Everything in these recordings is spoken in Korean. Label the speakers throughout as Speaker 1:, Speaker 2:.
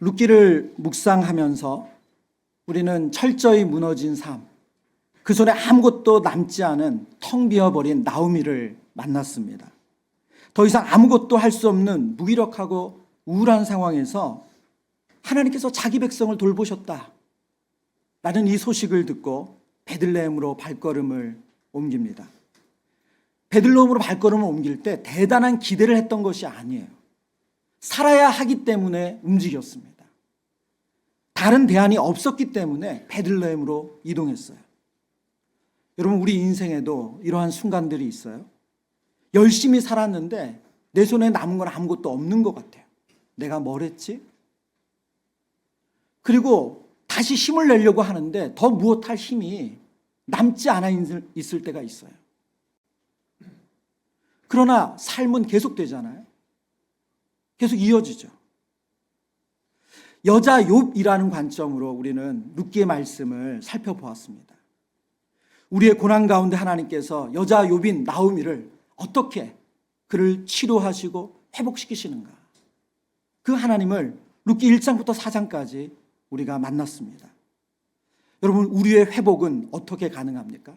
Speaker 1: 룻기를 묵상하면서 우리는 철저히 무너진 삶, 그 손에 아무것도 남지 않은 텅 비어버린 나오미를 만났습니다. 더 이상 아무것도 할 수 없는 무기력하고 우울한 상황에서 하나님께서 자기 백성을 돌보셨다 라는 이 소식을 듣고 베들레헴으로 발걸음을 옮깁니다. 베들레헴으로 발걸음을 옮길 때 대단한 기대를 했던 것이 아니에요. 살아야 하기 때문에 움직였습니다. 다른 대안이 없었기 때문에 베들레헴으로 이동했어요. 여러분, 우리 인생에도 이러한 순간들이 있어요. 열심히 살았는데 내 손에 남은 건 아무것도 없는 것 같아요. 내가 뭘 했지? 그리고 다시 힘을 내려고 하는데 더 무엇할 힘이 남지 않아 있을 때가 있어요. 그러나 삶은 계속되잖아요. 계속 이어지죠. 여자 욥이라는 관점으로 우리는 룻기의 말씀을 살펴보았습니다. 우리의 고난 가운데 하나님께서 여자 욥인 나오미를 어떻게 그를 치료하시고 회복시키시는가, 그 하나님을 룻기 1장부터 4장까지 우리가 만났습니다. 여러분, 우리의 회복은 어떻게 가능합니까?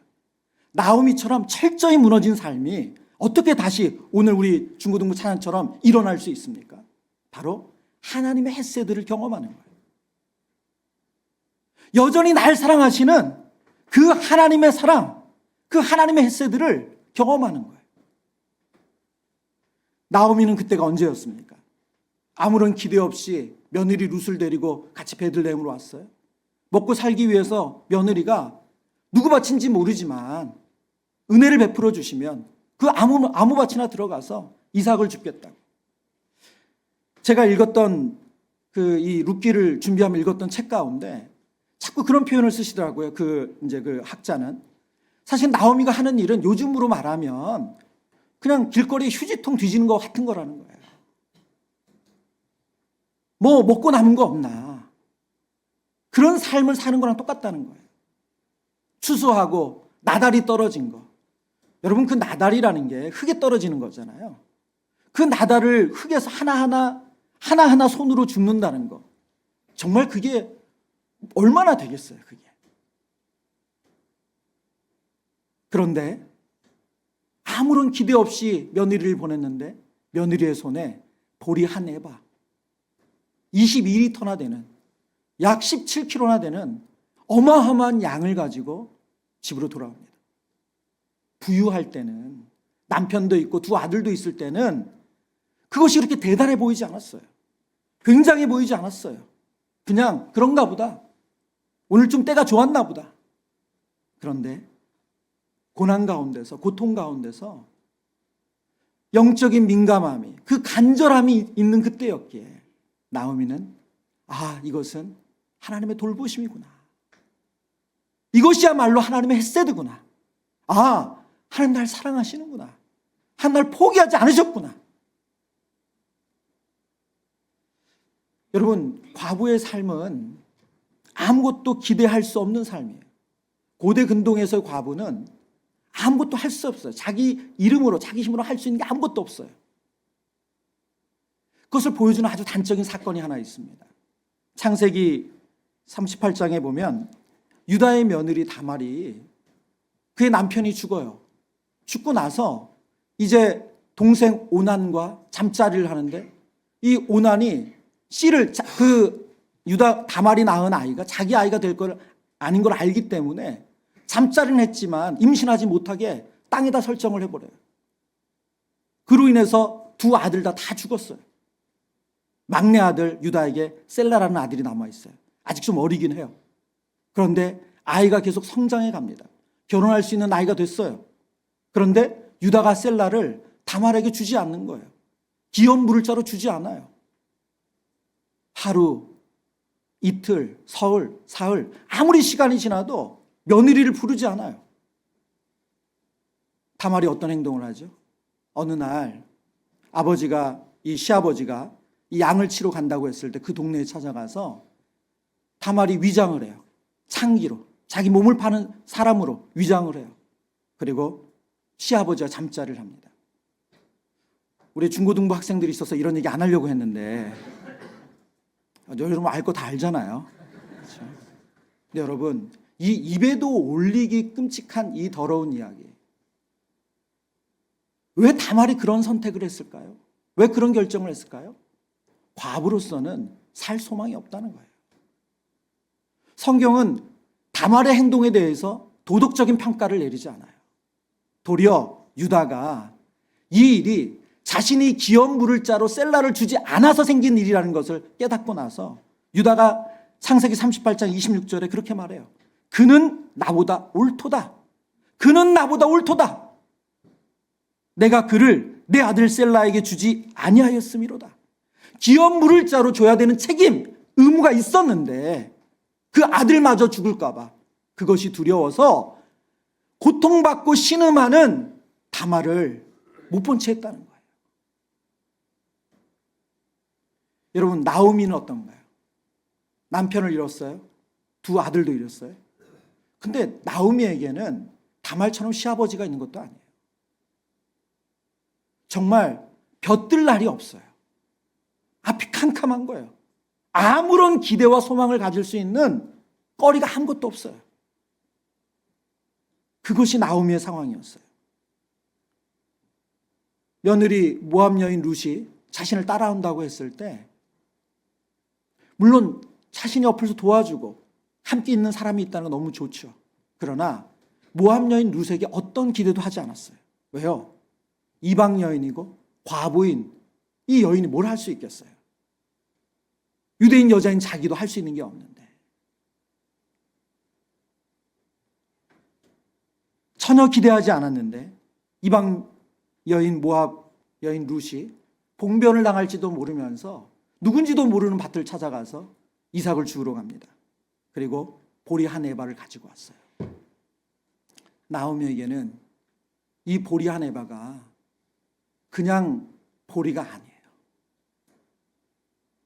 Speaker 1: 나오미처럼 철저히 무너진 삶이 어떻게 다시 오늘 우리 중고등부 찬양처럼 일어날 수 있습니까? 바로 하나님의 헤세드를 경험하는 거예요. 여전히 날 사랑하시는 그 하나님의 사랑, 그 하나님의 헤세드를 경험하는 거예요. 나오미는 그때가 언제였습니까? 아무런 기대 없이 며느리 룻을 데리고 같이 베들레헴으로 왔어요. 먹고 살기 위해서 며느리가 누구 밭인지 모르지만 은혜를 베풀어 주시면 그 아무 밭이나 들어가서 이삭을 줍겠다고. 제가 읽었던 이 룻기를 준비하며 읽었던 책 가운데 자꾸 그런 표현을 쓰시더라고요. 그 학자는 사실 나오미가 하는 일은 요즘으로 말하면 그냥 길거리에 휴지통 뒤지는 것 같은 거라는 거예요. 뭐 먹고 남은 거 없나, 그런 삶을 사는 거랑 똑같다는 거예요. 추수하고 나달이 떨어진 거. 여러분, 그 나달이라는 게 흙에 떨어지는 거잖아요. 그 나달을 흙에서 하나하나 손으로 줍는다는 거, 정말 그게 얼마나 되겠어요, 그게. 그런데 아무런 기대 없이 며느리를 보냈는데 며느리의 손에 보리 한 에바, 22리터나 되는, 약 17kg나 되는 어마어마한 양을 가지고 집으로 돌아옵니다. 부유할 때는, 남편도 있고 두 아들도 있을 때는 그것이 그렇게 대단해 보이지 않았어요. 굉장해 보이지 않았어요. 그냥 그런가 보다, 오늘 좀 때가 좋았나 보다. 그런데 고난 가운데서, 고통 가운데서 영적인 민감함이, 그 간절함이 있는 그때였기에 나오미는 이것은 하나님의 돌보심이구나, 이것이야말로 하나님의 헤세드구나, 하나님 날 사랑하시는구나, 하나님 날 포기하지 않으셨구나. 여러분, 과부의 삶은 아무것도 기대할 수 없는 삶이에요. 고대 근동에서의 과부는 아무것도 할 수 없어요. 자기 이름으로, 자기 힘으로 할 수 있는 게 아무것도 없어요. 그것을 보여주는 아주 단적인 사건이 하나 있습니다. 창세기 38장에 보면 유다의 며느리 다말이, 그의 남편이 죽어요. 죽고 나서 이제 동생 오난과 잠자리를 하는데 이 오난이 씨를, 유다 다말이 낳은 아이가 자기 아이가 될 걸 아닌 걸 알기 때문에 잠자리는 했지만 임신하지 못하게 땅에다 설정을 해버려요. 그로 인해서 두 아들 다 죽었어요. 막내 아들 유다에게 셀라라는 아들이 남아있어요. 아직 좀 어리긴 해요. 그런데 아이가 계속 성장해 갑니다. 결혼할 수 있는 나이가 됐어요. 그런데 유다가 셀라를 다말에게 주지 않는 거예요. 기업 물을 자로 주지 않아요. 하루, 이틀, 사흘, 아무리 시간이 지나도 며느리를 부르지 않아요. 다말이 어떤 행동을 하죠? 어느 날 시아버지가 이 양을 치러 간다고 했을 때 그 동네에 찾아가서 다말이 위장을 해요. 창기로, 자기 몸을 파는 사람으로 위장을 해요. 그리고 시아버지와 잠자리를 합니다. 우리 중고등부 학생들이 있어서 이런 얘기 안 하려고 했는데, 여러분 알 거 다 알잖아요. 그렇죠? 근데 여러분, 이 입에도 올리기 끔찍한 이 더러운 이야기, 왜 다말이 그런 선택을 했을까요? 왜 그런 결정을 했을까요? 과부로서는 살 소망이 없다는 거예요. 성경은 다말의 행동에 대해서 도덕적인 평가를 내리지 않아요. 도리어 유다가 이 일이 자신이 기업 물을 자로 셀라를 주지 않아서 생긴 일이라는 것을 깨닫고 나서 유다가 창세기 38장 26절에 그렇게 말해요. 그는 나보다 옳도다. 그는 나보다 옳도다. 내가 그를 내 아들 셀라에게 주지 아니하였음이로다. 기업 물을 자로 줘야 되는 책임, 의무가 있었는데 그 아들마저 죽을까 봐 그것이 두려워서 고통받고 신음하는 다말을 못 본 채 했다는 거예요. 여러분, 나오미는 어떤가요? 남편을 잃었어요. 두 아들도 잃었어요. 근데 나오미에게는 다말처럼 시아버지가 있는 것도 아니에요. 정말 볕들 날이 없어요. 앞이 캄캄한 거예요. 아무런 기대와 소망을 가질 수 있는 거리가 아무것도 없어요. 그것이 나오미의 상황이었어요. 며느리 모압 여인 룻이 자신을 따라온다고 했을 때 물론 자신이 옆에서 도와주고 함께 있는 사람이 있다는 건 너무 좋죠. 그러나 모압 여인 룻에게 어떤 기대도 하지 않았어요. 왜요? 이방 여인이고 과부인 이 여인이 뭘 할 수 있겠어요? 유대인 여자인 자기도 할 수 있는 게 없는데 전혀 기대하지 않았는데 이방 여인 모압 여인 룻이 봉변을 당할지도 모르면서 누군지도 모르는 밭을 찾아가서 이삭을 주우러 갑니다. 그리고 보리 한 에바를 가지고 왔어요. 나오미에게는 이 보리 한 에바가 그냥 보리가 아니에요.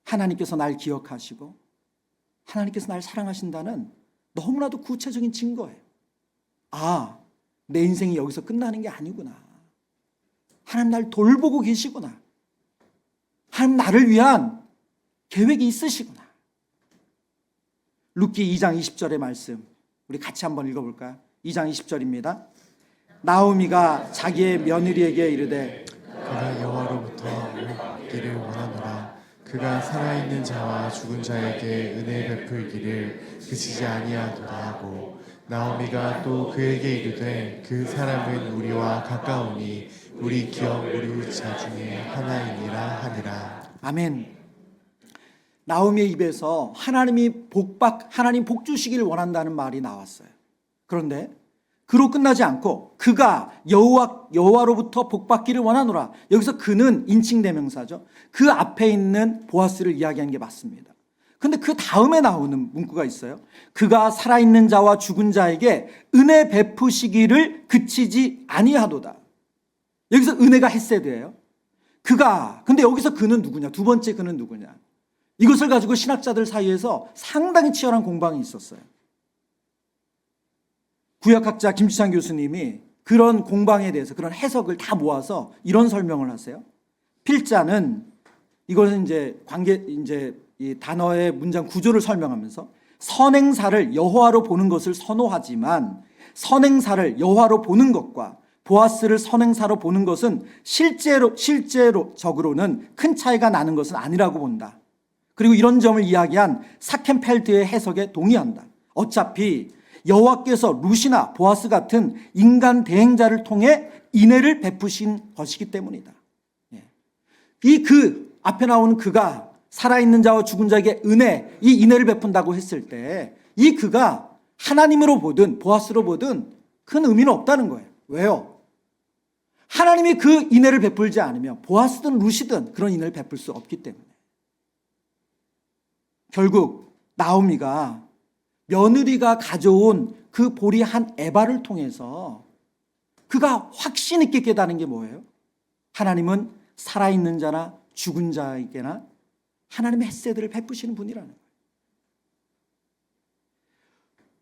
Speaker 1: 하나님께서 날 기억하시고 하나님께서 날 사랑하신다는 너무나도 구체적인 증거예요. 아, 내 인생이 여기서 끝나는 게 아니구나. 하나님 날 돌보고 계시구나. 하나님 나를 위한 계획이 있으시구나. 룻기 2장 20절의 말씀 우리 같이 한번 읽어볼까요? 2장 20절입니다. 나오미가 자기의 며느리에게 이르되
Speaker 2: 그가 여호와로부터 복 받기를 원하노라. 그가 살아있는 자와 죽은 자에게 은혜 베풀기를 그치지 아니하도다 하고 나오미가 또 그에게 이르되 그 사람은 우리와 가까우니 우리 기업 우리 자 중에 하나이니라 하니라.
Speaker 1: 아멘. 나오미의 입에서 하나님 복 주시기를 원한다는 말이 나왔어요. 그런데 그로 끝나지 않고 그가 여호와로부터 복 받기를 원하노라. 여기서 그는 인칭대명사죠. 그 앞에 있는 보아스를 이야기하는 게 맞습니다. 근데 그 다음에 나오는 문구가 있어요. 그가 살아있는 자와 죽은 자에게 은혜 베푸시기를 그치지 아니하도다. 여기서 은혜가 헤세드예요. 근데 여기서 그는 누구냐? 두 번째 그는 누구냐? 이것을 가지고 신학자들 사이에서 상당히 치열한 공방이 있었어요. 구약학자 김지찬 교수님이 그런 공방에 대해서 그런 해석을 다 모아서 이런 설명을 하세요. 필자는 이것은 이제 이 단어의 문장 구조를 설명하면서 선행사를 여호와로 보는 것을 선호하지만 선행사를 여호와로 보는 것과 보아스를 선행사로 보는 것은 실제로적으로는 큰 차이가 나는 것은 아니라고 본다. 그리고 이런 점을 이야기한 사켄펠드의 해석에 동의한다. 어차피 여호와께서 룻이나 보아스 같은 인간 대행자를 통해 인애를 베푸신 것이기 때문이다. 이 그 앞에 나오는 그가 살아있는 자와 죽은 자에게 이 인애를 베푼다고 했을 때 이 그가 하나님으로 보든 보아스로 보든 큰 의미는 없다는 거예요. 왜요? 하나님이 그 인애를 베풀지 않으면 보아스든 룻이든 그런 인애를 베풀 수 없기 때문에 결국 나오미가 며느리가 가져온 그 보리 한 에바를 통해서 그가 확신 있게 깨달은 게 뭐예요? 하나님은 살아있는 자나 죽은 자에게나 하나님의 헤세드를 베푸시는 분이라는 거예요.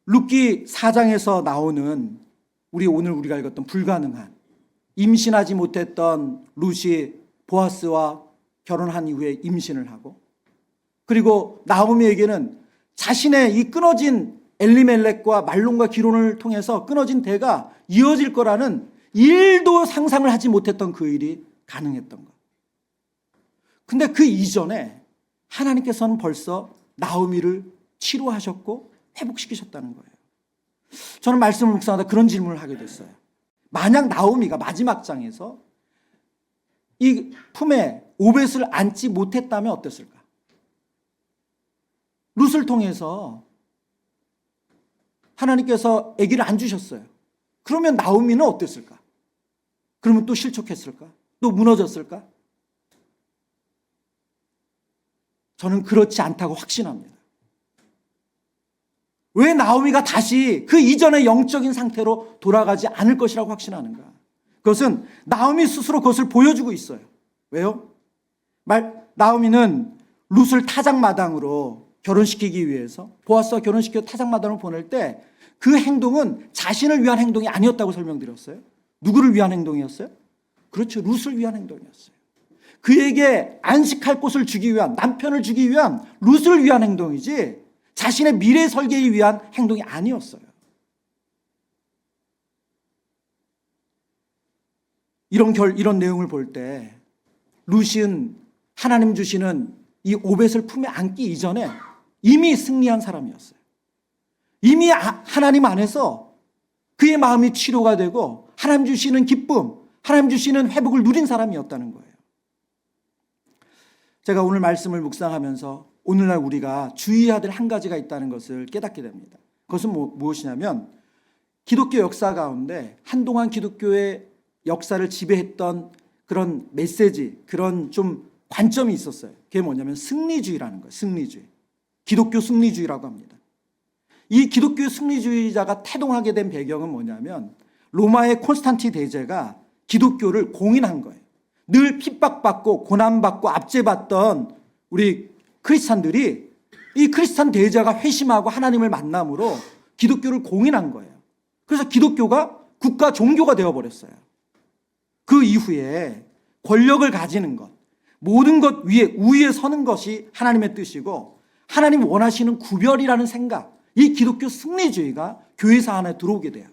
Speaker 1: 룻기 4장에서 나오는 오늘 우리가 읽었던 불가능한 임신하지 못했던 룻이 보아스와 결혼한 이후에 임신을 하고 그리고 나오미에게는 자신의 이 끊어진 엘리멜렉과 말론과 기론을 통해서 끊어진 대가 이어질 거라는 일도 상상을 하지 못했던 그 일이 가능했던 것. 근데 그 이전에 하나님께서는 벌써 나오미를 치료하셨고 회복시키셨다는 거예요. 저는 말씀을 묵상하다 그런 질문을 하게 됐어요. 만약 나오미가 마지막 장에서 이 품에 오벳을 안지 못했다면 어땠을까? 룻을 통해서 하나님께서 아기를 안 주셨어요. 그러면 나오미는 어땠을까? 그러면 또 실족했을까? 또 무너졌을까? 저는 그렇지 않다고 확신합니다. 왜 나오미가 다시 그 이전의 영적인 상태로 돌아가지 않을 것이라고 확신하는가? 그것은 나오미 스스로 그것을 보여주고 있어요. 왜요? 나오미는 룻을 타작마당으로 결혼시키기 위해서 보아스와 결혼시켜 타작마당으로 보낼 때 그 행동은 자신을 위한 행동이 아니었다고 설명드렸어요. 누구를 위한 행동이었어요? 그렇죠. 룻을 위한 행동이었어요. 그에게 안식할 곳을 주기 위한, 남편을 주기 위한 룻을 위한 행동이지 자신의 미래 설계를 위한 행동이 아니었어요. 이런 내용을 볼 때 룻은 하나님 주시는 이 오벳을 품에 안기 이전에 이미 승리한 사람이었어요. 이미 하나님 안에서 그의 마음이 치료가 되고 하나님 주시는 기쁨, 하나님 주시는 회복을 누린 사람이었다는 거예요. 제가 오늘 말씀을 묵상하면서 오늘날 우리가 주의해야 될 한 가지가 있다는 것을 깨닫게 됩니다. 그것은 무엇이냐면 기독교 역사 가운데 한동안 기독교의 역사를 지배했던 그런 메시지, 그런 좀 관점이 있었어요. 그게 뭐냐면 승리주의라는 거예요. 승리주의. 기독교 승리주의라고 합니다. 이 기독교 승리주의자가 태동하게 된 배경은 뭐냐면 로마의 콘스탄티 대제가 기독교를 공인한 거예요. 늘 핍박받고 고난받고 압제받던 우리 크리스찬들이 이 크리스찬 대제가 회심하고 하나님을 만남으로 기독교를 공인한 거예요. 그래서 기독교가 국가 종교가 되어버렸어요. 그 이후에 권력을 가지는 것, 모든 것 위에 우위에 서는 것이 하나님의 뜻이고 하나님 원하시는 구별이라는 생각, 이 기독교 승리주의가 교회사 안에 들어오게 돼요.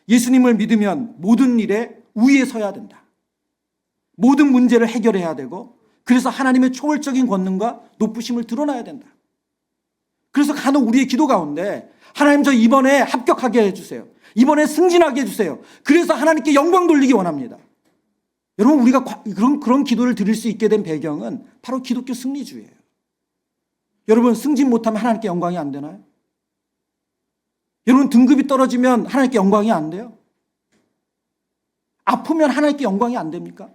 Speaker 1: 예수님을 믿으면 모든 일에 우위에 서야 된다. 모든 문제를 해결해야 되고 그래서 하나님의 초월적인 권능과 높으심을 드러나야 된다. 그래서 간혹 우리의 기도 가운데 하나님 저 이번에 합격하게 해주세요. 이번에 승진하게 해주세요. 그래서 하나님께 영광 돌리기 원합니다. 여러분 우리가 그런 기도를 드릴 수 있게 된 배경은 바로 기독교 승리주의예요. 여러분 승진 못하면 하나님께 영광이 안 되나요? 여러분 등급이 떨어지면 하나님께 영광이 안 돼요? 아프면 하나님께 영광이 안 됩니까?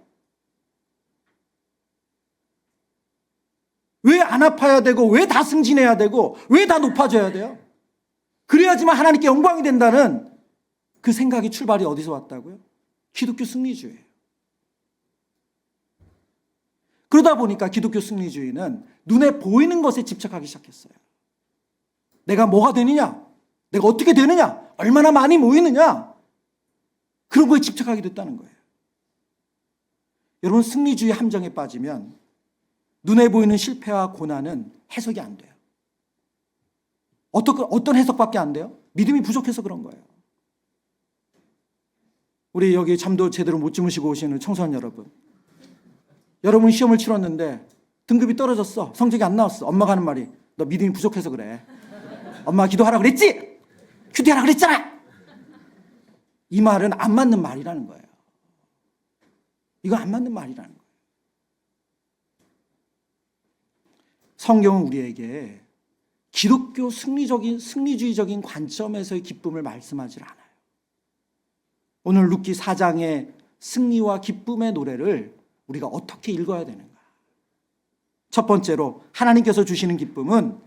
Speaker 1: 왜 안 아파야 되고 왜 다 승진해야 되고 왜 다 높아져야 돼요? 그래야지만 하나님께 영광이 된다는 그 생각이 출발이 어디서 왔다고요? 기독교 승리주의예요. 그러다 보니까 기독교 승리주의는 눈에 보이는 것에 집착하기 시작했어요. 내가 뭐가 되느냐? 내가 어떻게 되느냐? 얼마나 많이 모이느냐? 그런 거에 집착하게 됐다는 거예요. 여러분 승리주의 함정에 빠지면 눈에 보이는 실패와 고난은 해석이 안 돼요. 어떤 해석밖에 안 돼요? 믿음이 부족해서 그런 거예요. 우리 여기 잠도 제대로 못 주무시고 오시는 청소년 여러분. 여러분 시험을 치렀는데 등급이 떨어졌어. 성적이 안 나왔어. 엄마가 하는 말이 너 믿음이 부족해서 그래. 엄마가 기도하라 그랬지? 큐티하라 그랬잖아. 이 말은 안 맞는 말이라는 거예요. 이거 안 맞는 말이라는 거예요. 성경은 우리에게 기독교 승리주의적인 관점에서의 기쁨을 말씀하지 않아요. 오늘 룻기 4장의 승리와 기쁨의 노래를 우리가 어떻게 읽어야 되는가? 첫 번째로 하나님께서 주시는 기쁨은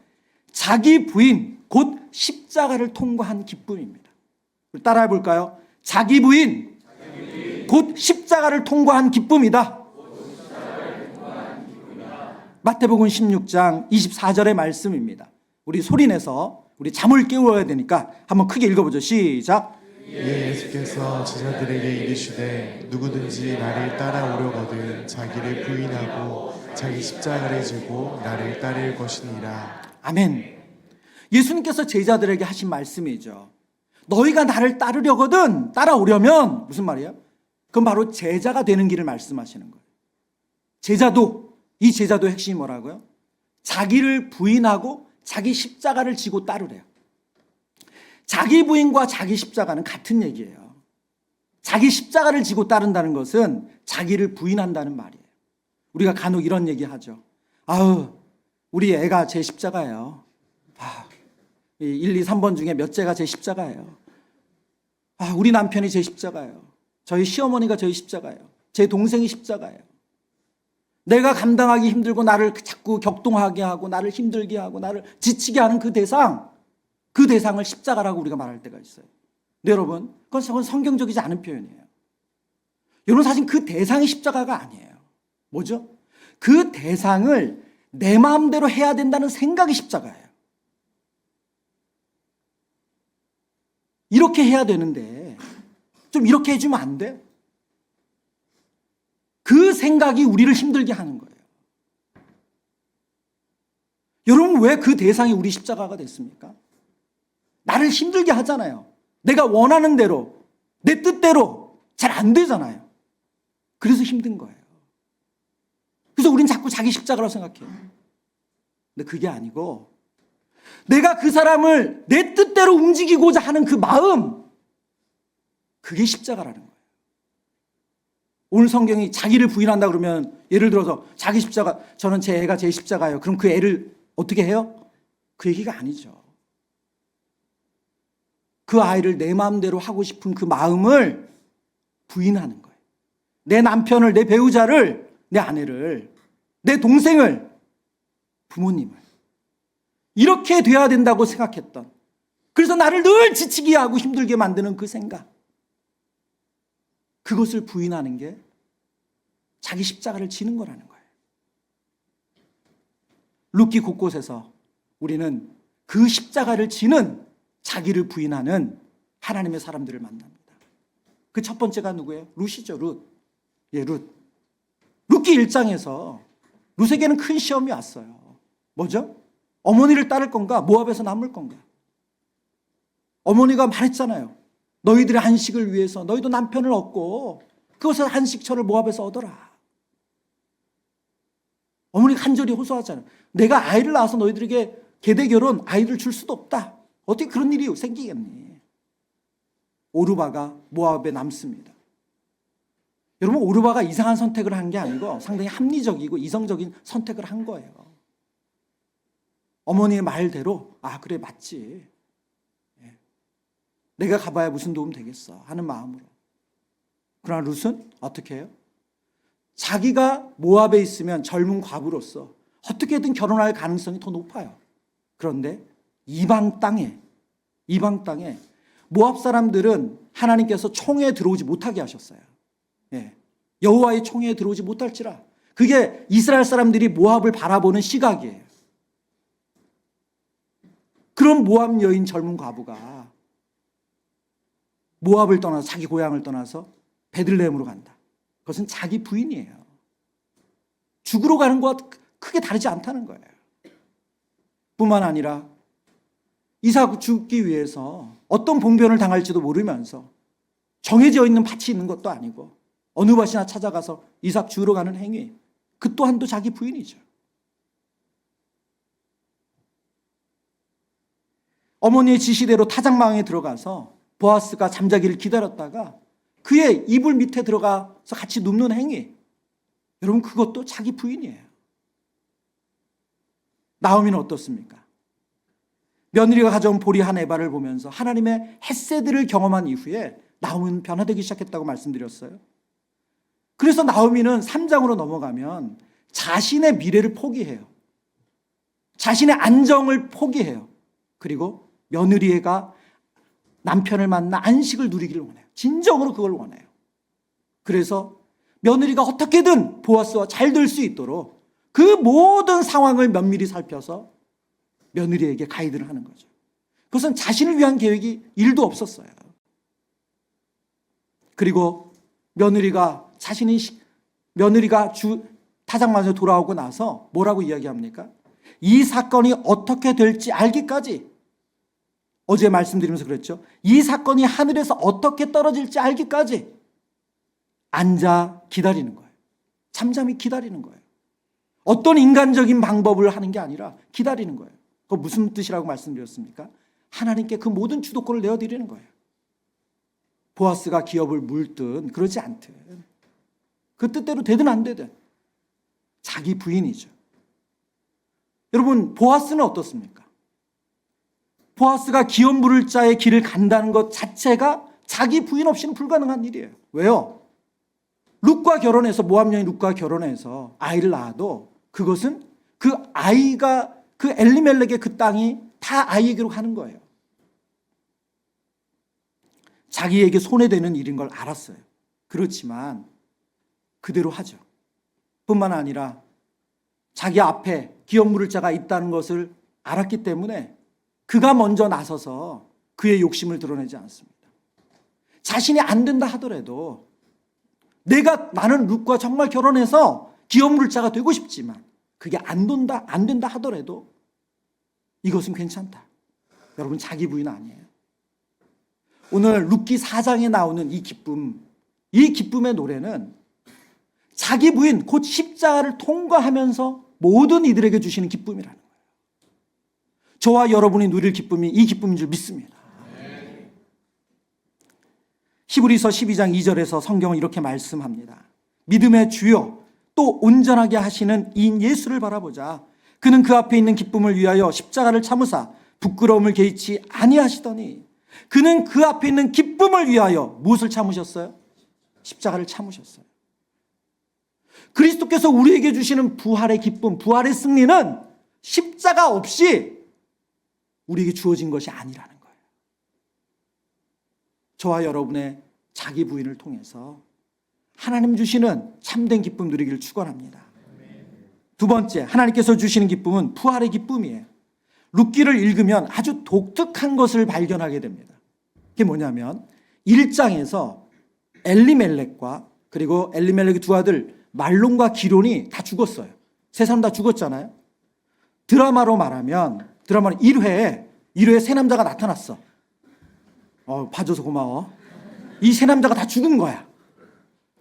Speaker 1: 자기 부인 곧 십자가를 통과한 기쁨입니다. 따라해 볼까요? 자기 부인 곧 십자가를 통과한 기쁨이다. 마태복음 16장 24절의 말씀입니다. 우리 소리내서 우리 잠을 깨워야 되니까 한번 크게 읽어보죠. 시작.
Speaker 2: 이에 예수께서 제자들에게 이르시되 누구든지 나를 따라오려거든 자기를 부인하고 자기 십자가를 지고 나를 따를 것이니라.
Speaker 1: 아멘. 예수님께서 제자들에게 하신 말씀이죠. 너희가 나를 따르려거든, 따라오려면 무슨 말이에요? 그건 바로 제자가 되는 길을 말씀하시는 거예요. 이 제자도 핵심이 뭐라고요? 자기를 부인하고 자기 십자가를 지고 따르래요. 자기 부인과 자기 십자가는 같은 얘기예요. 자기 십자가를 지고 따른다는 것은 자기를 부인한다는 말이에요. 우리가 간혹 이런 얘기 하죠. 아우, 우리 애가 제 십자가예요. 1, 2, 3번 중에 몇째가 제 십자가예요. 우리 남편이 제 십자가예요. 저희 시어머니가 저희 십자가예요. 제 동생이 십자가예요. 내가 감당하기 힘들고 나를 자꾸 격동하게 하고 나를 힘들게 하고 나를 지치게 하는 그 대상을 십자가라고 우리가 말할 때가 있어요. 근데 여러분, 그건 성경적이지 않은 표현이에요. 여러분, 사실 그 대상이 십자가가 아니에요. 뭐죠? 그 대상을 내 마음대로 해야 된다는 생각이 십자가예요. 이렇게 해야 되는데 좀 이렇게 해주면 안 돼? 그 생각이 우리를 힘들게 하는 거예요. 여러분, 왜 그 대상이 우리 십자가가 됐습니까? 나를 힘들게 하잖아요. 내가 원하는 대로, 내 뜻대로 잘 안 되잖아요. 그래서 힘든 거예요. 그래서 우린 자꾸 자기 십자가라고 생각해요. 근데 그게 아니고 내가 그 사람을 내 뜻대로 움직이고자 하는 그 마음, 그게 십자가라는 거예요. 오늘 성경이 자기를 부인한다 그러면 예를 들어서 자기 십자가, 저는 제 애가 제 십자가예요. 그럼 그 애를 어떻게 해요? 그 얘기가 아니죠. 그 아이를 내 마음대로 하고 싶은 그 마음을 부인하는 거예요. 내 남편을, 내 배우자를, 내 아내를, 내 동생을, 부모님을 이렇게 돼야 된다고 생각했던, 그래서 나를 늘 지치게 하고 힘들게 만드는 그 생각, 그것을 부인하는 게 자기 십자가를 지는 거라는 거예요. 룻기 곳곳에서 우리는 그 십자가를 지는, 자기를 부인하는 하나님의 사람들을 만납니다. 그 첫 번째가 누구예요? 룻이죠. 룻. 룻기 1장에서 룻에게는 큰 시험이 왔어요. 뭐죠? 어머니를 따를 건가? 모압에서 남을 건가? 어머니가 말했잖아요. 너희들의 한식을 위해서 너희도 남편을 얻고 그것을 한식처를 모압에서 얻어라. 어머니가 간절히 호소하잖아요. 내가 아이를 낳아서 너희들에게 계대결혼 아이를 줄 수도 없다. 어떻게 그런 일이 생기겠니? 오르바가 모압에 남습니다. 여러분, 오르바가 이상한 선택을 한 게 아니고 상당히 합리적이고 이성적인 선택을 한 거예요. 어머니의 말대로 그래 맞지. 내가 가봐야 무슨 도움 되겠어 하는 마음으로. 그러나 룻은 어떻게 해요? 자기가 모압에 있으면 젊은 과부로서 어떻게든 결혼할 가능성이 더 높아요. 그런데 이방 땅에 모압 사람들은 하나님께서 총회에 들어오지 못하게 하셨어요. 여호와의 총회에 들어오지 못할지라. 그게 이스라엘 사람들이 모압을 바라보는 시각이에요. 그런 모압 여인 젊은 과부가 모압을 떠나서, 자기 고향을 떠나서 베들레헴으로 간다. 그것은 자기 부인이에요. 죽으러 가는 것과 크게 다르지 않다는 거예요. 뿐만 아니라 이삭 죽기 위해서 어떤 봉변을 당할지도 모르면서 정해져 있는 밭이 있는 것도 아니고 어느 밭이나 찾아가서 이삭 주우러 가는 행위, 그 또한도 자기 부인이죠. 어머니의 지시대로 타작망에 들어가서 보아스가 잠자기를 기다렸다가 그의 이불 밑에 들어가서 같이 눕는 행위, 여러분 그것도 자기 부인이에요. 나오미는 어떻습니까? 며느리가 가져온 보리 한 에바를 보면서 하나님의 헷세드를 경험한 이후에 나오미는 변화되기 시작했다고 말씀드렸어요. 그래서 나오미는 3장으로 넘어가면 자신의 미래를 포기해요. 자신의 안정을 포기해요. 그리고 며느리가 남편을 만나 안식을 누리기를 원해요. 진정으로 그걸 원해요. 그래서 며느리가 어떻게든 보아스와 잘 될 수 있도록 그 모든 상황을 면밀히 살펴서 며느리에게 가이드를 하는 거죠. 그것은 자신을 위한 계획이 1도 없었어요. 그리고 며느리가 타작마저 돌아오고 나서 뭐라고 이야기합니까? 이 사건이 어떻게 될지 알기까지, 어제 말씀드리면서 그랬죠. 이 사건이 하늘에서 어떻게 떨어질지 알기까지 앉아 기다리는 거예요. 잠잠히 기다리는 거예요. 어떤 인간적인 방법을 하는 게 아니라 기다리는 거예요. 그거 무슨 뜻이라고 말씀드렸습니까? 하나님께 그 모든 주도권을 내어드리는 거예요. 보아스가 기업을 물든 그러지 않든, 그 뜻대로 되든 안 되든 자기 부인이죠. 여러분, 보아스는 어떻습니까? 보아스가 기업 물을 자의 길을 간다는 것 자체가 자기 부인 없이는 불가능한 일이에요. 왜요? 룻과 결혼해서, 모압 여인 룻과 결혼해서 아이를 낳아도 그것은 그 아이가, 그 엘리멜렉의 그 땅이 다 아이에게로 가는 거예요. 자기에게 손해되는 일인 걸 알았어요. 그렇지만 그대로 하죠. 뿐만 아니라 자기 앞에 기업 물을 자가 있다는 것을 알았기 때문에 그가 먼저 나서서 그의 욕심을 드러내지 않습니다. 자신이 안 된다 하더라도 나는 룻과 정말 결혼해서 기업 물을 자가 되고 싶지만 그게 안 된다 하더라도 이것은 괜찮다. 여러분, 자기 부인 아니에요. 오늘 룻기 4장에 나오는 이 기쁨의 노래는 자기 부인, 곧 십자가를 통과하면서 모든 이들에게 주시는 기쁨이라는 거예요. 저와 여러분이 누릴 기쁨이 이 기쁨인 줄 믿습니다. 히브리서 12장 2절에서 성경은 이렇게 말씀합니다. 믿음의 주요 또 온전하게 하시는 이인 예수를 바라보자. 그는 그 앞에 있는 기쁨을 위하여 십자가를 참으사 부끄러움을 개의치 아니하시더니, 그는 그 앞에 있는 기쁨을 위하여 무엇을 참으셨어요? 십자가를 참으셨어요. 그리스도께서 우리에게 주시는 부활의 기쁨, 부활의 승리는 십자가 없이 우리에게 주어진 것이 아니라는 거예요. 저와 여러분의 자기 부인을 통해서 하나님 주시는 참된 기쁨 누리기를 축원합니다. 두 번째, 하나님께서 주시는 기쁨은 부활의 기쁨이에요. 룻기를 읽으면 아주 독특한 것을 발견하게 됩니다. 그게 뭐냐면 1장에서 엘리멜렉과 그리고 엘리멜렉의 두 아들 말론과 기론이 다 죽었어요. 세 사람 다 죽었잖아요. 드라마로 말하면 1회에 세 남자가 나타났어. 봐줘서 고마워. 이 세 남자가 다 죽은 거야.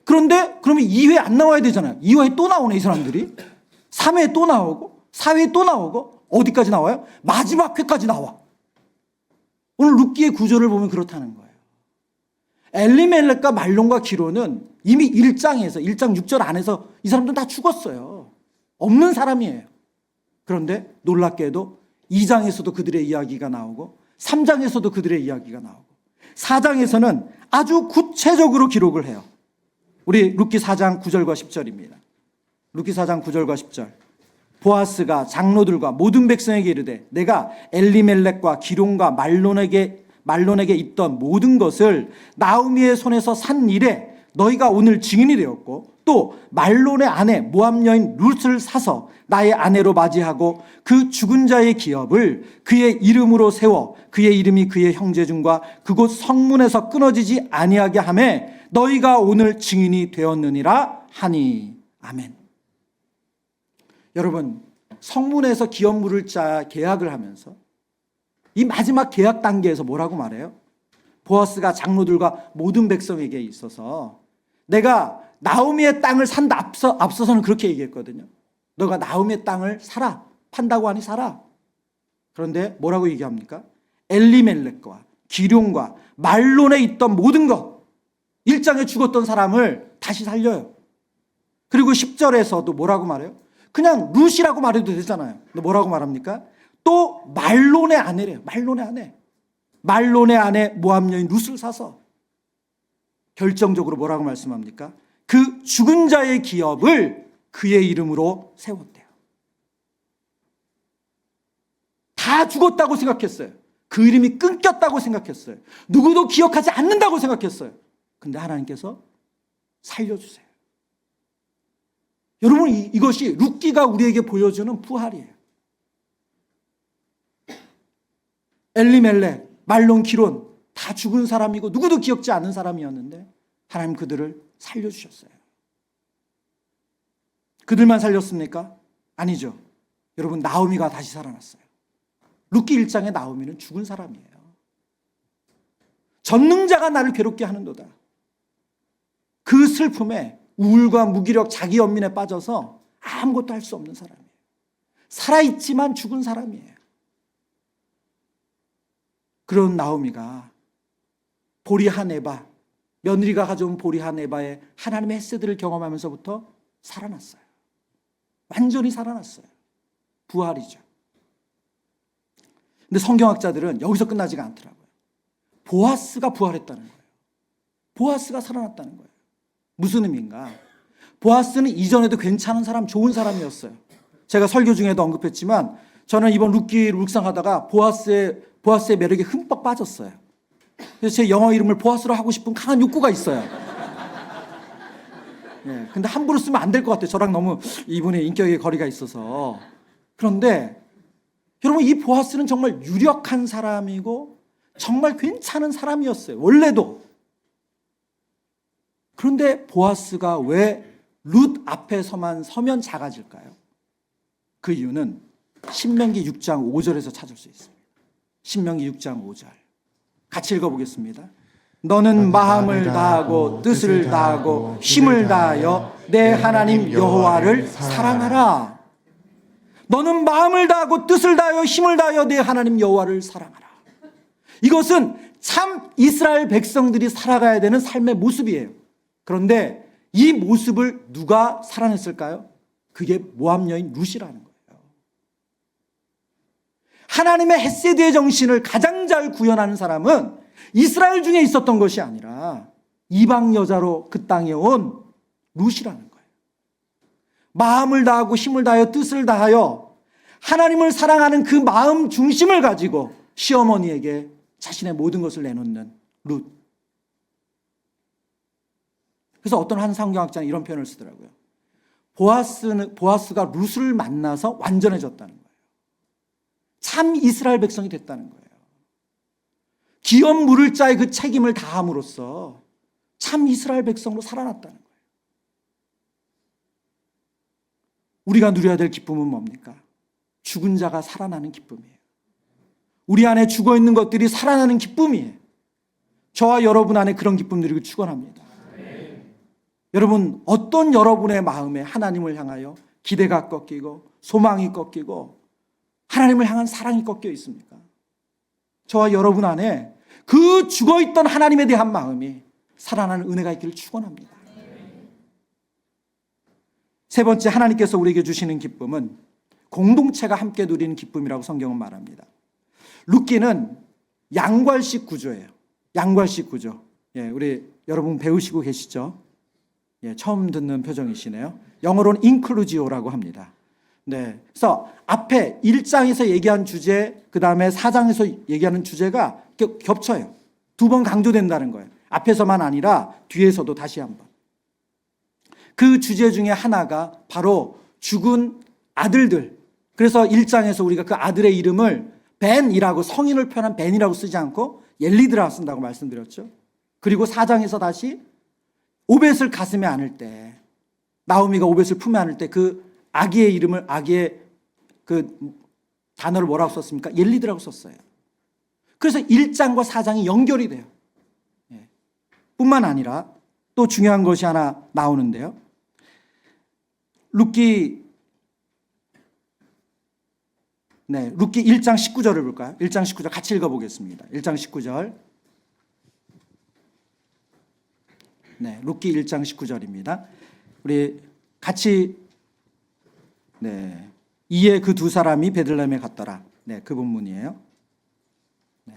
Speaker 1: 그런데 그러면 2회 안 나와야 되잖아요. 2회에 또 나오네, 이 사람들이. 3회에 또 나오고 4회에 또 나오고 어디까지 나와요? 마지막 회까지 나와. 오늘 룻기의 구조를 보면 그렇다는 거예요. 엘리멜렉과 말론과 기론은 이미 1장 6절 안에서 이 사람들은 다 죽었어요. 없는 사람이에요. 그런데 놀랍게도 2장에서도 그들의 이야기가 나오고 3장에서도 그들의 이야기가 나오고 4장에서는 아주 구체적으로 기록을 해요. 우리 룻기 4장 9절과 10절입니다. 룻기 4장 9절과 10절. 보아스가 장로들과 모든 백성에게 이르되 내가 엘리멜렉과 기론과 말론에게 있던 모든 것을 나오미의 손에서 산 일에 너희가 오늘 증인이 되었고, 또 말론의 아내 모압 여인 룻을 사서 나의 아내로 맞이하고 그 죽은 자의 기업을 그의 이름으로 세워 그의 이름이 그의 형제중과 그곳 성문에서 끊어지지 아니하게 하매 너희가 오늘 증인이 되었느니라 하니. 아멘. 여러분, 성문에서 기업 물을 자 계약을 하면서 이 마지막 계약 단계에서 뭐라고 말해요? 보아스가 장로들과 모든 백성에게 있어서 내가 나오미의 땅을 산다, 앞서서는 그렇게 얘기했거든요. 너가 나오미의 땅을 사라. 판다고 하니 사라. 그런데 뭐라고 얘기합니까? 엘리멜렉과 기룡과 말론에 있던 모든 것, 1장에 죽었던 사람을 다시 살려요. 그리고 10절에서도 뭐라고 말해요? 그냥 룻이라고 말해도 되잖아요. 근데 뭐라고 말합니까? 또 말론의 아내래요. 말론의 아내 모압 여인 룻을 사서 결정적으로 뭐라고 말씀합니까? 그 죽은 자의 기업을 그의 이름으로 세웠대요. 다 죽었다고 생각했어요. 그 이름이 끊겼다고 생각했어요. 누구도 기억하지 않는다고 생각했어요. 근데 하나님께서 살려주세요. 여러분, 이것이 룻기가 우리에게 보여주는 부활이에요. 엘리멜렉, 말론, 기론 다 죽은 사람이고 누구도 기억지 않는 사람이었는데 하나님 그들을 살려주셨어요. 그들만 살렸습니까? 아니죠. 여러분, 나오미가 다시 살아났어요. 룻기 1장의 나오미는 죽은 사람이에요. 전능자가 나를 괴롭게 하는도다. 그 슬픔에 우울과 무기력, 자기 연민에 빠져서 아무것도 할 수 없는 사람이에요. 살아있지만 죽은 사람이에요. 그런 나오미가 보리한 에바, 며느리가 가져온 보리한 에바의 하나님의 햇새들을 경험하면서부터 살아났어요. 완전히 살아났어요. 부활이죠. 근데 성경학자들은 여기서 끝나지가 않더라고요. 보아스가 부활했다는 거예요. 보아스가 살아났다는 거예요. 무슨 의미인가? 보아스는 이전에도 괜찮은 사람, 좋은 사람이었어요. 제가 설교 중에도 언급했지만 저는 이번 룻기를 묵상하다가 보아스의 매력에 흠뻑 빠졌어요. 그래서 제 영어 이름을 보아스로 하고 싶은 강한 욕구가 있어요. 예, 근데 함부로 쓰면 안 될 것 같아요. 저랑 너무 이분의 인격의 거리가 있어서. 그런데 여러분, 이 보아스는 정말 유력한 사람이고 정말 괜찮은 사람이었어요. 원래도. 그런데 보아스가 왜 룻 앞에서만 서면 작아질까요? 그 이유는 신명기 6장 5절에서 찾을 수 있습니다. 신명기 6장 5절. 같이 읽어보겠습니다. 너는 마음을 다하고 뜻을 다하고 힘을 다하여 내 하나님 여호와를 사랑하라. 너는 마음을 다하고 뜻을 다하여 힘을 다하여 내 하나님 여호와를 사랑하라. 이것은 참 이스라엘 백성들이 살아가야 되는 삶의 모습이에요. 그런데 이 모습을 누가 살아냈을까요? 그게 모압 여인 룻이라는 거예요. 하나님의 헷세드의 정신을 가장 잘 구현하는 사람은 이스라엘 중에 있었던 것이 아니라 이방 여자로 그 땅에 온 룻이라는 거예요. 마음을 다하고 힘을 다하여 뜻을 다하여 하나님을 사랑하는 그 마음 중심을 가지고 시어머니에게 자신의 모든 것을 내놓는 룻. 그래서 어떤 한 성경학자는 이런 표현을 쓰더라고요. 보아스가 룻을 만나서 완전해졌다는 거예요. 참 이스라엘 백성이 됐다는 거예요. 기업 물을 자의 그 책임을 다함으로써 참 이스라엘 백성으로 살아났다는 거예요. 우리가 누려야 될 기쁨은 뭡니까? 죽은 자가 살아나는 기쁨이에요. 우리 안에 죽어있는 것들이 살아나는 기쁨이에요. 저와 여러분 안에 그런 기쁨 누리고 축원합니다. 여러분, 어떤 여러분의 마음에 하나님을 향하여 기대가 꺾이고 소망이 꺾이고 하나님을 향한 사랑이 꺾여 있습니까? 저와 여러분 안에 그 죽어있던 하나님에 대한 마음이 살아나는 은혜가 있기를 축원합니다. 세 번째, 하나님께서 우리에게 주시는 기쁨은 공동체가 함께 누리는 기쁨이라고 성경은 말합니다. 룻기는 양괄식 구조예요. 양괄식 구조. 예, 우리 여러분 배우시고 계시죠? 예, 처음 듣는 표정이시네요. 영어로는 inclusiv라고 합니다. 네, 그래서 앞에 1장에서 얘기한 주제, 그 다음에 4장에서 얘기하는 주제가 겹쳐요. 두 번 강조된다는 거예요. 앞에서만 아니라 뒤에서도 다시 한번. 그 주제 중에 하나가 바로 죽은 아들들. 그래서 1장에서 우리가 그 아들의 이름을 벤이라고, 성인을 표현한 벤이라고 쓰지 않고 엘리드라 쓴다고 말씀드렸죠. 그리고 4장에서 다시 오벳을 가슴에 안을 때, 나오미가 오벳을 품에 안을 때 그 아기의 이름을, 아기의 그 단어를 뭐라고 썼습니까? 엘리드라고 썼어요. 그래서 1장과 4장이 연결이 돼요. 예. 뿐만 아니라 또 중요한 것이 하나 나오는데요. 룻기 1장 19절을 볼까요? 1장 19절 같이 읽어보겠습니다. 1장 19절. 네, 룻기 1장 19절입니다. 우리 같이, 네, 이에 그 두 사람이 베들레헴에 갔더라. 네, 그 본문이에요. 네.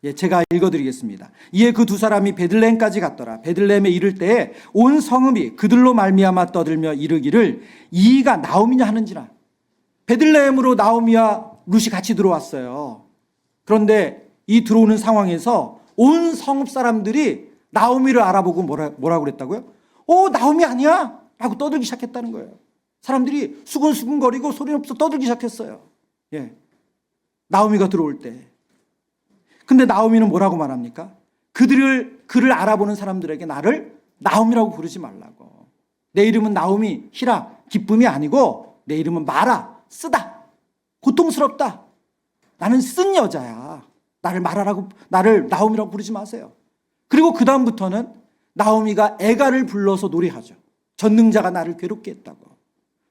Speaker 1: 예, 제가 읽어드리겠습니다. 이에 그 두 사람이 베들레헴까지 갔더라. 베들레헴에 이를 때에 온 성읍이 그들로 말미암아 떠들며 이르기를 이가 나오미냐 하는지라. 베들레헴으로 나오미와 룻이 같이 들어왔어요. 그런데 이 들어오는 상황에서 온 성읍 사람들이 나오미를 알아보고 뭐라고 그랬다고요? 나오미 아니야? 라고 떠들기 시작했다는 거예요. 사람들이 수근수근거리고 소리 없어 떠들기 시작했어요. 예. 나오미가 들어올 때. 근데 나오미는 뭐라고 말합니까? 그를 알아보는 사람들에게 나를 나오미라고 부르지 말라고. 내 이름은 나오미, 히라, 기쁨이 아니고 내 이름은 마라, 쓰다, 고통스럽다. 나는 쓴 여자야. 나를 나오미라고 부르지 마세요. 그리고 그 다음부터는 나오미가 애가를 불러서 노래하죠. 전능자가 나를 괴롭게 했다고.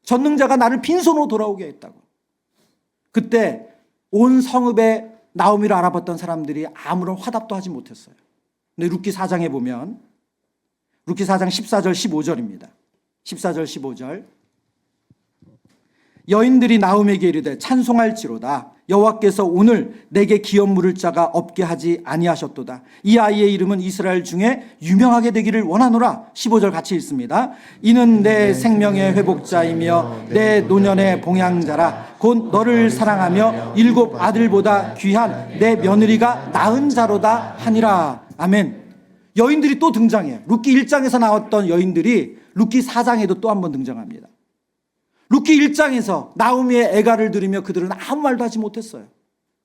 Speaker 1: 전능자가 나를 빈손으로 돌아오게 했다고. 그때 온 성읍에 나오미를 알아봤던 사람들이 아무런 화답도 하지 못했어요. 근데 룻기 4장에 보면 룻기 4장 14절 15절입니다. 14절 15절. 여인들이 나오미에게 이르되 찬송할지로다. 여호와께서 오늘 내게 기업 물을 자가 없게 하지 아니하셨도다. 이 아이의 이름은 이스라엘 중에 유명하게 되기를 원하노라. 15절 같이 읽습니다. 이는 내 생명의 회복자이며 내 노년의 봉양자라. 곧 너를 사랑하며 7 아들보다 귀한 내 며느리가 낳은 자로다 하니라. 아멘. 여인들이 또 등장해요. 룻기 1장에서 나왔던 여인들이 룻기 4장에도 또 한 번 등장합니다. 룻기 1장에서 나오미의 애가를 들으며 그들은 아무 말도 하지 못했어요.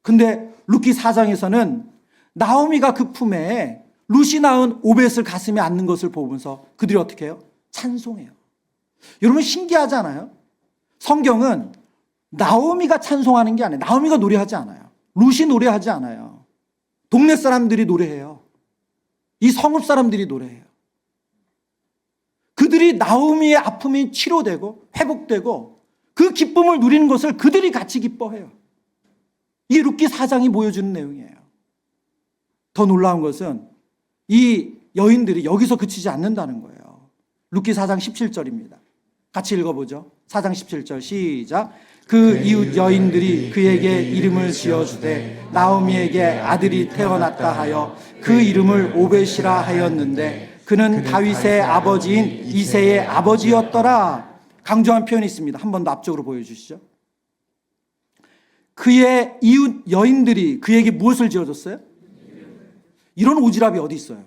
Speaker 1: 근데 룻기 4장에서는 나오미가 그 품에 룻이 낳은 오벳을 가슴에 안는 것을 보면서 그들이 어떻게 해요? 찬송해요. 여러분 신기하지 않아요? 성경은 나오미가 찬송하는 게 아니에요. 나오미가 노래하지 않아요. 룻이 노래하지 않아요. 동네 사람들이 노래해요. 이 성읍 사람들이 노래해요. 그들이 나오미의 아픔이 치료되고 회복되고 그 기쁨을 누리는 것을 그들이 같이 기뻐해요. 이게 룻기 4장이 보여주는 내용이에요. 더 놀라운 것은 이 여인들이 여기서 그치지 않는다는 거예요. 룻기 4장 17절입니다. 같이 읽어보죠. 4장 17절 시작. 그 이웃 여인들이 그에게 이름을 지어주되 나오미에게 아들이 태어났다 하여 그 이름을 오벳이라 하였는데 그는 다윗의 아버지인 이새의 아버지였더라. 강조한 표현이 있습니다. 한 번 더 앞쪽으로 보여주시죠. 그의 이웃 여인들이 그에게 무엇을 지어줬어요? 이런 오지랖이 어디 있어요?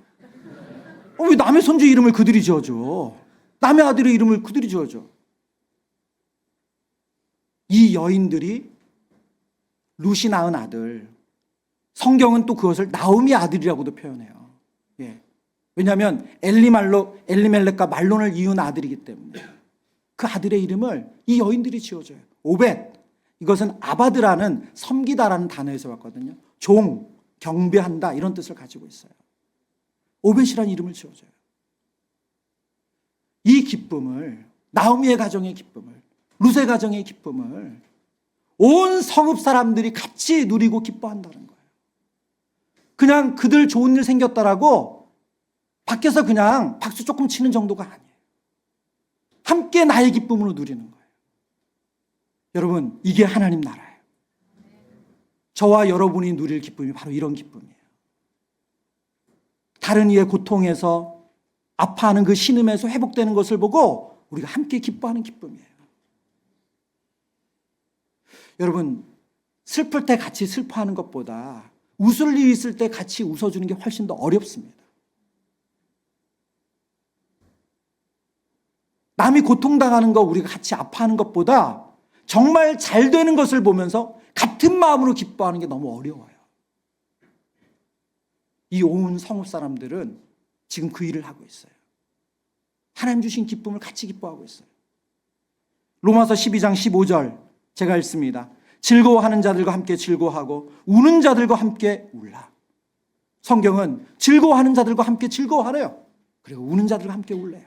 Speaker 1: 왜 남의 손주 이름을 그들이 지어줘? 남의 아들의 이름을 그들이 지어줘? 이 여인들이 룻이 낳은 아들, 성경은 또 그것을 나오미 아들이라고도 표현해요. 예. 왜냐하면 엘리멜렉과 말론을 이은 아들이기 때문에 그 아들의 이름을 이 여인들이 지어줘요. 오벳, 이것은 아바드라는 섬기다라는 단어에서 왔거든요. 종, 경배한다 이런 뜻을 가지고 있어요. 오벳이라는 이름을 지어줘요. 이 기쁨을, 나오미의 가정의 기쁨을, 룻의 가정의 기쁨을 온 성읍 사람들이 같이 누리고 기뻐한다는 거예요. 그냥 그들 좋은 일 생겼다라고 밖에서 그냥 박수 조금 치는 정도가 아니에요. 함께 나의 기쁨으로 누리는 거예요. 여러분, 이게 하나님 나라예요. 저와 여러분이 누릴 기쁨이 바로 이런 기쁨이에요. 다른 이의 고통에서, 아파하는 그 신음에서 회복되는 것을 보고 우리가 함께 기뻐하는 기쁨이에요. 여러분, 슬플 때 같이 슬퍼하는 것보다 웃을 일이 있을 때 같이 웃어주는 게 훨씬 더 어렵습니다. 남이 고통당하는 거 우리가 같이 아파하는 것보다 정말 잘 되는 것을 보면서 같은 마음으로 기뻐하는 게 너무 어려워요. 이 온 성읍 사람들은 지금 그 일을 하고 있어요. 하나님 주신 기쁨을 같이 기뻐하고 있어요. 로마서 12장 15절 제가 읽습니다. 즐거워하는 자들과 함께 즐거워하고 우는 자들과 함께 울라. 성경은 즐거워하는 자들과 함께 즐거워하래요. 그리고 우는 자들과 함께 울래요.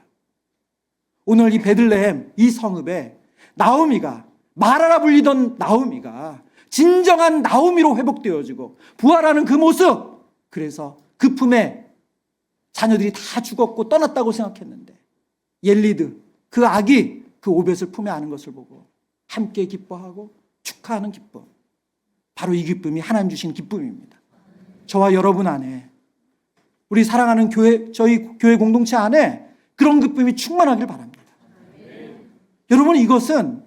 Speaker 1: 오늘 이 베들레헴 이 성읍에 나오미가, 마라라 불리던 나오미가 진정한 나오미로 회복되어지고 부활하는 그 모습, 그래서 그 품에 자녀들이 다 죽었고 떠났다고 생각했는데 옐리드, 그 아기 그 오벳을 품에 안은 것을 보고 함께 기뻐하고 축하하는 기쁨, 바로 이 기쁨이 하나님 주신 기쁨입니다. 저와 여러분 안에, 우리 사랑하는 교회, 저희 교회 공동체 안에 그런 기쁨이 충만하길 바랍니다. 여러분, 이것은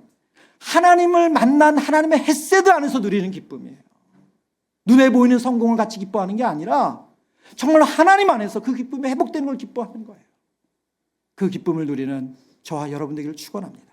Speaker 1: 하나님을 만난 하나님의 헤세드 안에서 누리는 기쁨이에요. 눈에 보이는 성공을 같이 기뻐하는 게 아니라 정말 하나님 안에서 그 기쁨이 회복되는 걸 기뻐하는 거예요. 그 기쁨을 누리는 저와 여러분 되기를 축원합니다.